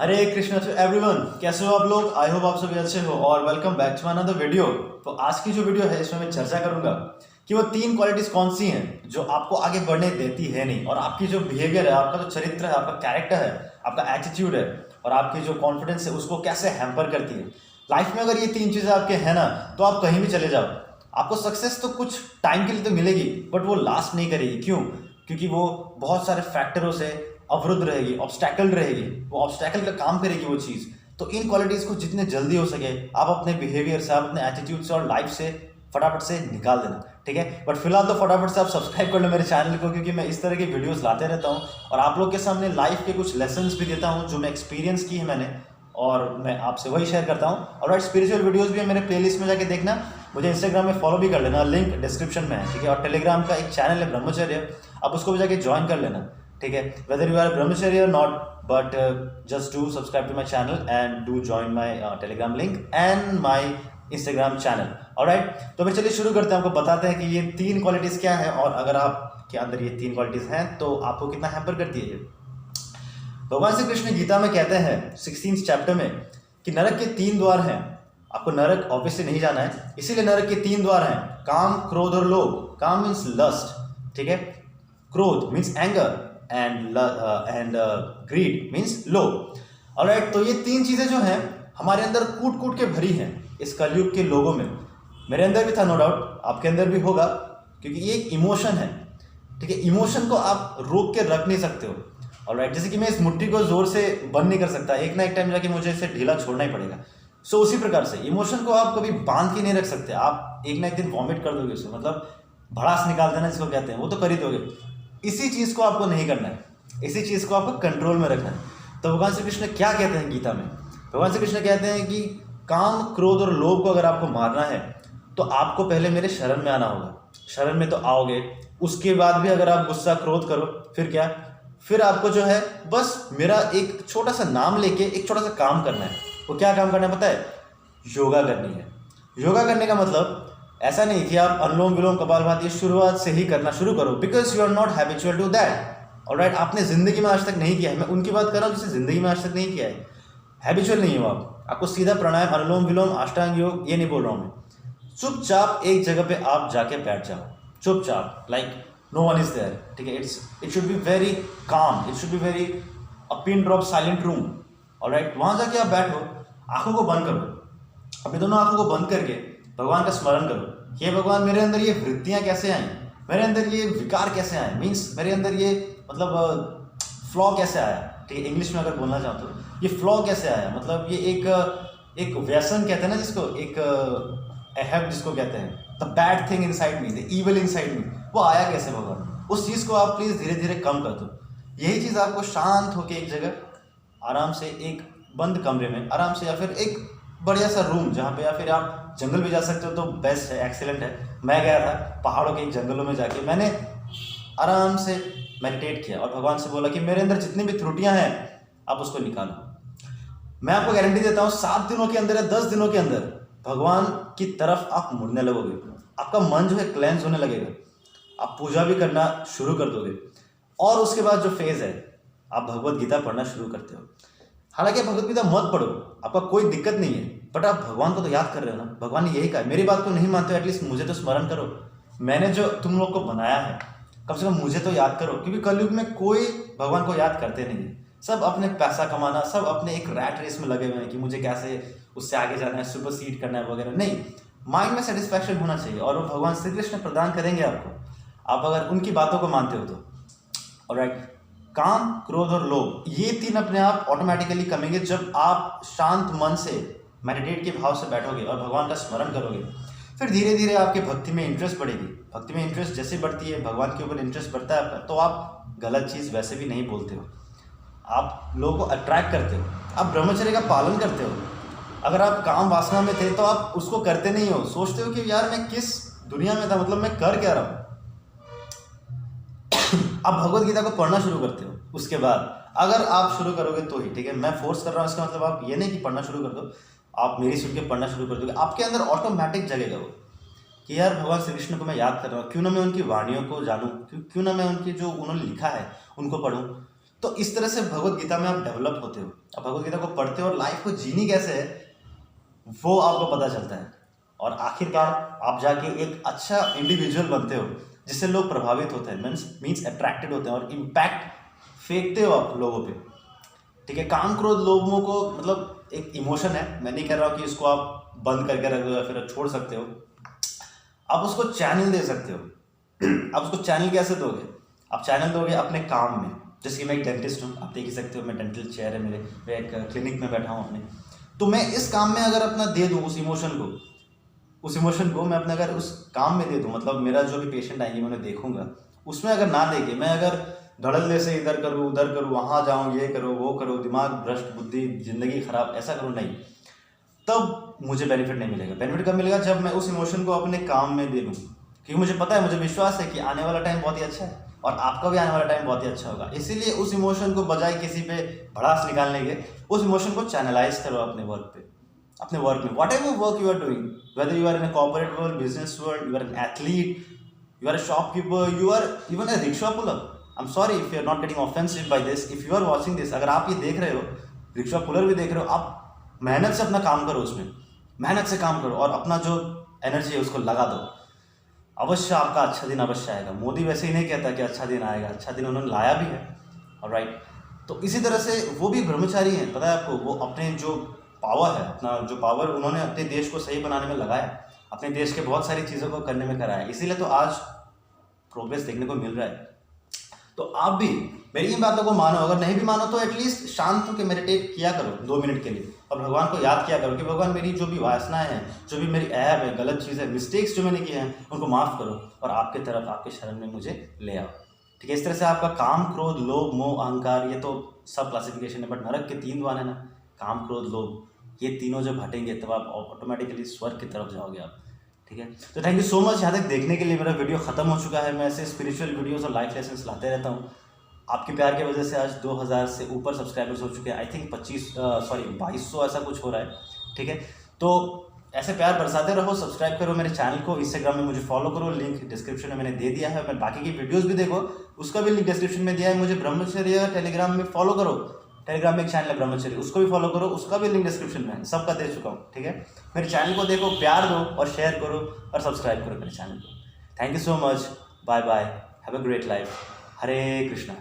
Hare Krishna to everyone. कैसे हो आप लोग? आई होप आप सभी अच्छे हो और welcome back to another video. तो आज की जो वीडियो है इसमें मैं चर्चा करूंगा कि वो 3 क्वालिटीज कौन सी हैं जो आपको आगे बढ़ने देती है नहीं, और आपकी जो बिहेवियर है, आपका जो चरित्र है, आपका कैरेक्टर है, आपका एटीट्यूड है और आपकी जो कॉन्फिडेंस है उसको कैसे हैम्पर करती है। लाइफ में अगर ये 3 चीज़ें आपके हैं ना, तो आप कहीं भी चले जाओ, आपको सक्सेस तो कुछ टाइम के लिए तो मिलेगी बट वो लास्ट नहीं करेगी। क्यों? क्योंकि वो बहुत सारे फैक्टरों से अवरुद्ध रहेगी, ऑब्स्टैकल रहेगी, वो ऑब्स्टैकल का काम करेगी वो चीज़। तो इन क्वालिटीज़ को जितने जल्दी हो सके आप अपने बिहेवियर से, आप अपने एटीट्यूड से और लाइफ से फटाफट से निकाल देना, ठीक है। बट फिलहाल तो फटाफट से आप सब्सक्राइब कर लो मेरे चैनल को, क्योंकि मैं इस तरह की वीडियोस लाते रहता हूँ और आप लोग के सामने लाइफ के कुछ लेसन्स भी देता हूँ जो मैं एक्सपीरियंस की है मैंने, और मैं आपसे वही शेयर करता हूँ। और स्पिरिचुअल वीडियोस भी है मेरे प्लेलिस्ट में, जाके देखना। मुझे इंस्टाग्राम में फॉलो भी कर लेना, लिंक डिस्क्रिप्शन में है, ठीक है। और टेलीग्राम का एक चैनल है ब्रह्मचर्य, आप उसको भी जाके ज्वाइन कर लेना, ठीक है। Weather you are brahmacharya or not, but just do subscribe to my channel and do join my Telegram link and my Instagram channel. Alright, तो फिर चलिए शुरू करते हैं। आपको बताते हैं कि ये 3 क्वालिटीज़ क्या है और अगर आपके अंदर ये 3 क्वालिटीज़ हैं तो आपको कितना हैम्पर करती है ये। भगवान श्री कृष्ण गीता में कहते हैं 16th चैप्टर में कि नरक के 3 द्वार हैं। आपको नरक ऑब्वियसली नहीं जाना है, इसीलिए नरक के 3 द्वार हैं, काम, क्रोध और लोभ। काम मीन्स लस्ट, ठीक है। क्रोध means anger and greed means लोभ। ऑलराइट, तो ये 3 चीज़ें जो हैं हमारे अंदर कूट कूट के भरी हैं इस कलयुग के लोगों में। मेरे अंदर भी था, नो डाउट आपके अंदर भी होगा, क्योंकि ये एक इमोशन है, ठीक है। इमोशन को आप रोक के रख नहीं सकते हो। ऑलराइट, जैसे कि मैं इस मुट्ठी को जोर से बंद नहीं कर सकता, एक ना एक टाइम जाके मुझे इसे ढीला छोड़ना ही पड़ेगा। सो उसी प्रकार से इमोशन को आप कभी बांध के नहीं रख सकते। आप एक ना एक दिन वॉमिट कर दोगे उसे, मतलब भड़ास निकाल देना जिसको कहते हैं, वो तो कर ही दोगे। इसी चीज़ को आपको नहीं करना है, इसी चीज़ को आपको कंट्रोल में रखना है। तो भगवान श्री कृष्ण क्या कहते हैं गीता में? भगवान श्री कृष्ण कहते हैं कि काम, क्रोध और लोभ को अगर आपको मारना है तो आपको पहले मेरे शरण में आना होगा। शरण में तो आओगे, उसके बाद भी अगर आप गुस्सा क्रोध करो, फिर क्या? फिर आपको जो है बस मेरा एक छोटा सा नाम लेके एक छोटा सा काम करना है। वो क्या काम करना है पता है? योगा करनी है। योगा करने का मतलब ऐसा नहीं कि आप अनुलोम विलोम कपालभाति शुरुआत से ही करना शुरू करो, because you are not habitual to that. Alright, आपने जिंदगी में आज तक नहीं किया है। मैं उनकी बात कर रहा हूँ जिसे जिंदगी में आज तक नहीं किया है। हैबिचुअल नहीं हो आपको सीधा प्राणायाम, अनुलोम विलोम, अष्टांग योग ये नहीं बोल रहा हूँ मैं। चुपचाप एक जगह पे आप जाके बैठ जाओ, चुपचाप, like no one is there, ठीक है। It should be very calm, it should be very a pin drop silent room. Alright, वहां जाके आप बैठो, आंखों को बंद करो, अपनी दोनों आंखों को बंद करके भगवान का स्मरण करो। हे भगवान, मेरे अंदर ये वृत्तियां कैसे आई, मेरे अंदर ये विकार कैसे आए, मीन्स मेरे अंदर ये मतलब फ्लॉ कैसे आया, ठीक है। इंग्लिश में अगर बोलना चाहूँ तो ये फ्लॉ कैसे आया, मतलब ये एक व्यसन कहते हैं ना जिसको, एक हैव जिसको कहते हैं, the bad thing inside me, the evil inside me, वो आया कैसे भगवान? उस चीज़ को आप प्लीज़ धीरे धीरे कम कर दो। यही चीज़ आपको शांत होकर एक जगह आराम से, एक बंद कमरे में आराम से, या फिर एक बढ़िया सा रूम जहाँ पे, या फिर आप जंगल भी जा सकते हो तो बेस्ट है, एक्सीलेंट है। मैं गया था पहाड़ों के एक जंगलों में, जाके मैंने आराम से मेडिटेट किया और भगवान से बोला कि मेरे अंदर जितनी भी त्रुटियां हैं आप उसको निकालो। मैं आपको गारंटी देता हूँ 7 दिनों के अंदर या 10 दिनों के अंदर भगवान की तरफ आप मुड़ने लगोगे। आपका मन जो है क्लेंस होने लगेगा, आप पूजा भी करना शुरू कर दोगे। और उसके बाद जो फेज है, आप भगवत गीता पढ़ना शुरू करते हो। हालांकि आप भगवत गीता मत पढ़ो, आपका कोई दिक्कत नहीं है, बट आप भगवान को तो याद कर रहे हो ना। भगवान ने यही कहा, मेरी बात को नहीं मानते हो एटलीस्ट मुझे तो स्मरण करो। मैंने जो तुम लोग को बनाया है, कम से कम मुझे तो याद करो। क्योंकि कलयुग में कोई भगवान को याद करते नहीं है, सब अपने पैसा कमाना, सब अपने एक रैट रेस में लगे हुए हैं कि मुझे कैसे उससे आगे जाना है, सुपर सीड करना है वगैरह। नहीं, माइंड में सेटिस्फैक्शन होना चाहिए और वो भगवान श्री कृष्ण प्रदान करेंगे आपको, आप अगर उनकी बातों को मानते हो तो। ऑलराइट, काम, क्रोध और लोभ, ये 3 अपने आप ऑटोमेटिकली कमेंगे जब आप शांत मन से मेडिटेट के भाव से बैठोगे और भगवान का स्मरण करोगे। फिर धीरे धीरे आपके भक्ति में इंटरेस्ट बढ़ेगी। भक्ति में इंटरेस्ट जैसे बढ़ती है, भगवान के ऊपर इंटरेस्ट बढ़ता है आपका, तो आप गलत चीज़ वैसे भी नहीं बोलते हो, आप लोगों को अट्रैक्ट करते हो, आप ब्रह्मचर्य का पालन करते हो। अगर आप काम वासना में थे तो आप उसको करते नहीं हो, सोचते हो कि यार मैं किस दुनिया में था, मतलब मैं कर क्या रहा हूँ। आप भगवत गीता को पढ़ना शुरू करते हो, उसके बाद अगर आप शुरू करोगे तो ही, ठीक है। मैं फोर्स कर रहा हूँ, इसका मतलब आप ये नहीं कि पढ़ना शुरू कर दो, आप मेरी सुन के पढ़ना शुरू कर दोगे, आपके अंदर ऑटोमेटिक जगेगा वो कि यार भगवान श्री कृष्ण को मैं याद कर रहा हूँ, क्यों ना मैं उनकी वाणियों को जानूँ, क्यों ना मैं उनकी जो उन्होंने लिखा है उनको पढ़ूँ। तो इस तरह से भगवत गीता में आप डेवलप होते हो। अब भगवत गीता को पढ़ते हो और लाइफ को जीनी कैसे है वो आपको पता चलता है, और आखिरकार आप जाके एक अच्छा इंडिविजुअल बनते हो जिससे लोग प्रभावित होते हैं, मीन्स अट्रैक्टेड होते हैं और इम्पैक्ट फेंकते हो आप लोगों पे। ठीक है, काम क्रोध लोगों को मतलब एक इमोशन है, मैं नहीं कह रहा हूँ कि इसको आप बंद करके रख दो या फिर छोड़ सकते हो, आप उसको चैनल दे सकते हो। आप उसको चैनल कैसे दोगे? आप चैनल दोगे अपने काम में। जैसे कि मैं एक डेंटिस्ट हूँ, आप देख ही सकते हो, मैं डेंटल चेयर है मेरे, मैं एक क्लिनिक में बैठा हूँ अपने, तो मैं इस काम में अगर अपना दे दूँ उस इमोशन को मैं अपने अगर उस काम में दे दूँ, मतलब मेरा जो भी पेशेंट आएंगे मैं उन्हें देखूंगा, उसमें अगर ना देके मैं अगर धड़ल्ले से इधर करूँ उधर करूँ वहाँ जाऊँ ये करो वो करो, दिमाग भ्रष्ट, बुद्धि, जिंदगी खराब, ऐसा करूँ, नहीं, तब मुझे बेनिफिट नहीं मिलेगा। बेनिफिट कब मिलेगा? जब मैं उस इमोशन को अपने काम में दे दूँ, क्योंकि मुझे पता है, मुझे विश्वास है कि आने वाला टाइम बहुत ही अच्छा है और आपका भी आने वाला टाइम बहुत ही अच्छा होगा। इसीलिए उस इमोशन को बजाय किसी पे भड़ास निकालने के, उस इमोशन को चैनलाइज करो अपने वर्क पे, अपने वर्क में, whatever work you are doing, whether you are in a corporate world, business world, you are an athlete, you are a shopkeeper, you are even a rickshaw puller. I'm sorry if you are not getting offensive by this. If you are watching this, अगर आप ये देख रहे हो, rickshaw puller भी देख रहे हो, आप मेहनत से अपना काम करो, उसमें मेहनत से काम करो और अपना जो एनर्जी है उसको लगा दो। अवश्य आपका अच्छा दिन अवश्य आएगा। मोदी वैसे ही नहीं कहता कि अच्छा दिन आएगा, अच्छा दिन उन्होंने लाया भी है। ऑलराइट, तो इसी तरह से वो भी ब्रह्मचारी हैं, पता है आपको, वो अपने जो पावर है, अपना जो पावर उन्होंने अपने देश को सही बनाने में लगाया, अपने देश के बहुत सारी चीज़ों को करने में कराया, इसीलिए तो आज प्रोग्रेस देखने को मिल रहा है। तो आप भी मेरी इन बातों को मानो, अगर नहीं भी मानो तो एटलीस्ट शांत होकर मेडिटेट किया करो 2 मिनट के लिए और भगवान को याद किया करो कि भगवान मेरी जो भी वासनाएं हैं, जो भी मेरी ऐब है, गलत चीज़ है, मिस्टेक्स जो मैंने किए हैं, उनको माफ़ करो और आपके तरफ, आपके शरण में मुझे ले आओ। ठीक है, इस तरह से आपका काम, क्रोध, लोभ, मोह, अहंकार, ये तो सब क्लासिफिकेशन है, बट नरक के 3 द्वार है ना, काम, क्रोध, लोभ, ये तीनों जब हटेंगे तब आप ऑटोमेटिकली स्वर्ग की तरफ जाओगे आप। ठीक है, तो थैंक यू सो मच यहाँ तक देखने के लिए। मेरा वीडियो खत्म हो चुका है। मैं ऐसे स्पिरिचुअल वीडियोस और लाइफ लेसन्स लाते रहता हूँ। आपके प्यार की वजह से आज 2000 से ऊपर सब्सक्राइबर्स हो चुके हैं। आई थिंक 2200 ऐसा कुछ हो रहा है। ठीक है, तो ऐसे प्यार बरसाते रहो, सब्सक्राइब करो मेरे चैनल को, इंस्टाग्राम में मुझे फॉलो करो, लिंक डिस्क्रिप्शन में मैंने दे दिया है। मैं बाकी की वीडियोस भी देखो, उसका भी लिंक डिस्क्रिप्शन में दिया है। मुझे ब्रह्मचर्य टेलीग्राम में फॉलो करो, टेलीग्राम में एक चैनल है ब्रह्मचर्य, उसको भी फॉलो करो, उसका भी लिंक डिस्क्रिप्शन में है, सबका दे चुका हूँ। ठीक है, मेरे चैनल को देखो, प्यार दो और शेयर करो और सब्सक्राइब करो मेरे चैनल को। Thank you so much, bye bye, have a great life. Hare Krishna.